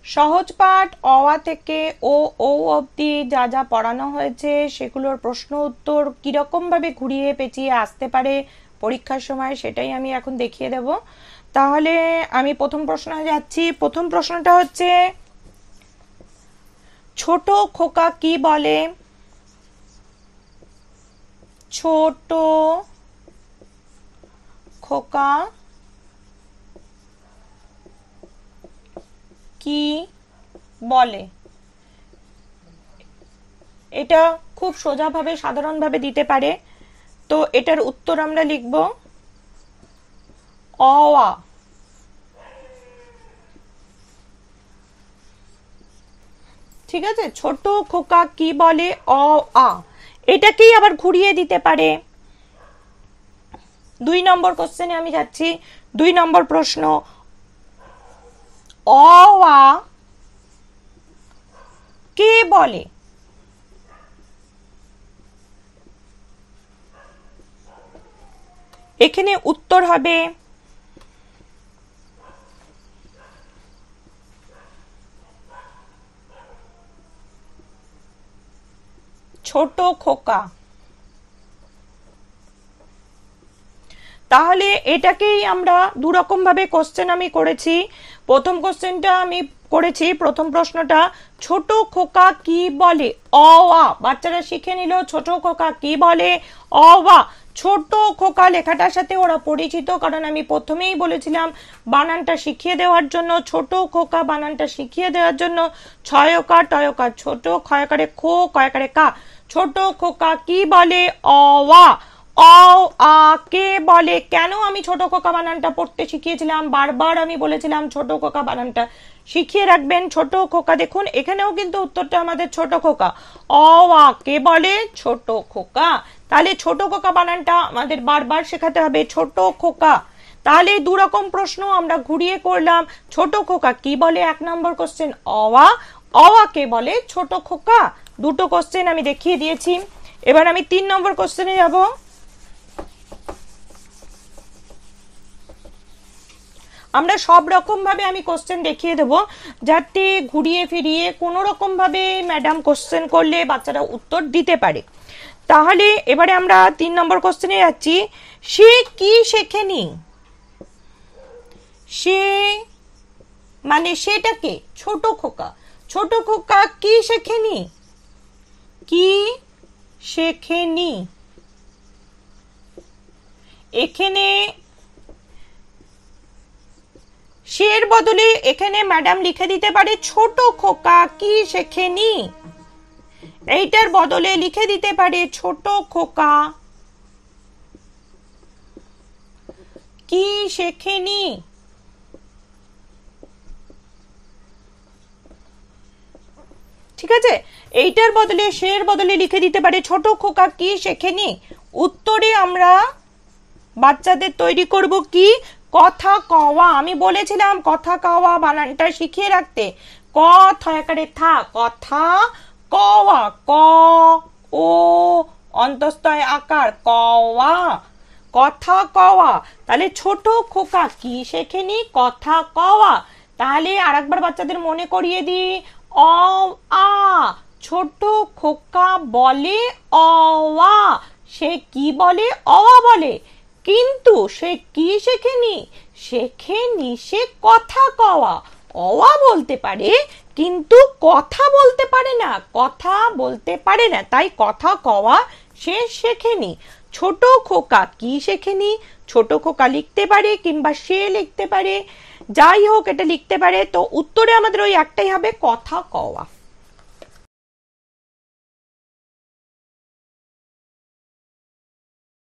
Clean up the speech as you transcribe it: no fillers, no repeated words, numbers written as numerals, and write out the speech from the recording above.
সহজ পাঠ অ আ থেকে ও ঔ অবধি যা যা পড়ানো হয়েছে সেগুলোর প্রশ্ন উত্তর কিরকম ভাবে ঘুরিয়ে পেঁচিয়ে আসতে পারে পরীক্ষার সময় সেটাই আমি এখন দেখিয়ে দেব। তাহলে আমি প্রথম প্রশ্নে যাচ্ছি। প্রথম প্রশ্নটা হচ্ছে, ছোট খোকা কি বলে? ছোট খোকা কি বলে? এটা খুব সোজাভাবে সাধারণভাবে দিতে পারে। তো এটার উত্তর আমরা লিখব অ আ। ঠিক আছে, ছোট খোকা কি বলে অ আ, এটাকেই আবার ঘুরিয়ে দিতে পারে। 2 নম্বর কোশ্চেনে আমি যাচ্ছি। 2 নম্বর প্রশ্ন, অ আ কে বলে? এখানে উত্তর হবে ছোট খোকা। তাহলে এটাকেই আমরা দু রকম ভাবে কোশ্চেন আমি করেছি। প্রথম কোশ্চেনটা আমি করেছি, প্রথম প্রশ্নটা, ছোট খোকা কি বলে অ আ। বাচ্চারা শিখে নিল ছোট খোকা কি বলে অ আ। ছোট খোকা লেখাটার সাথে ওরা পরিচিত, কারণ আমি প্রথমেই বলেছিলাম বানানটা শিখিয়ে দেওয়ার জন্য, ছোট খোকা বানানটা শিখিয়ে দেওয়ার জন্য। ছয়কার টয়কার ছোট, ক্ষয়কারে খো, কয়কারে কা। ছোট খোকা কি বলে অ আ। অ আ কে বলে? কেন আমি ছোট খোকা বানানটা পড়তে শিখিয়েছিলাম, বারবার আমি বলেছিলাম ছোট খোকা বানানটা শিখিয়ে রাখবেন। ছোট খোকা, দেখুন এখানেও কিন্তু উত্তরটা আমাদের ছোট খোকা। অ আ কে বলে? ছোট খোকা। তাহলে ছোট খোকা বানানটা আমাদের বারবার শেখাতে হবে, ছোট খোকা। তাহলে দু রকম প্রশ্ন আমরা ঘুরিয়ে করলাম। ছোট খোকা কি বলে 1 নম্বর কোশ্চেন অ আ কে বলে? ছোট খোকা। দুটো কোশ্চেন আমি দেখিয়ে দিয়েছি। এবার আমি 3 নম্বর কোশ্চেনে যাব। আমরা সব রকম ভাবে আমি কোশ্চেন দেখিয়ে দেব, যাতে ঘুরিয়ে ফিরিয়ে কোনো রকম ভাবে ম্যাডাম কোশ্চেন করলে বাচ্চারা উত্তর দিতে পারে। তাহলে এবারে আমরা 3 নম্বর কোশ্চেনে যাচ্ছি। সে কি শেখেনি? সে মানে সেটাকে, ছোট খোকা। ছোট খোকা কি শেখেনি? কি শেখেনি। এখানে শের বদলে এখানে ম্যাডাম লিখে দিতে পারে ছোট খোকা কি শেখেনি। এইটার বদলে লিখে দিতে পারে ছোট খোকা কি শেখেনি। ঠিক আছে, এইটার বদলে শের বদলে লিখে দিতে পারে ছোট খোকা কি শেখেনি। উত্তরে আমরা বাচ্চাদের তৈরি করব কি? কথা কওয়া। আমি বলেছিলাম কথা কওয়া বানানটা শিখিয়ে রাখতে। ক থয়াকারে থা, কথা কওয়া, ক ও অন্তস্তয় আকার কওয়া, কথা কওয়া। তাহলে ছোট খোকা কি শেখেনি? কথা কওয়া। তাহলে আরেকবার বাচ্চাদের মনে করিয়ে দিই, অ আ। ছোট খোকা বলে অ আ। সে কি বলে? অ আ বলে। কিন্তু সে কি শেখেনি? শেখেনি সে কথা কওয়া। অ আ বলতে পারে কিন্তু কথা বলতে পারে না, কথা বলতে পারে না, তাই কথা কওয়া সে শেখেনি। ছোট খোকা কি শেখেনি? ছোট খোকা লিখতে পারে কিংবা সে লিখতে পারে, যাই হোক এটা লিখতে পারে। তো উত্তরে আমাদের ওই একটাই হবে, কথা কওয়া।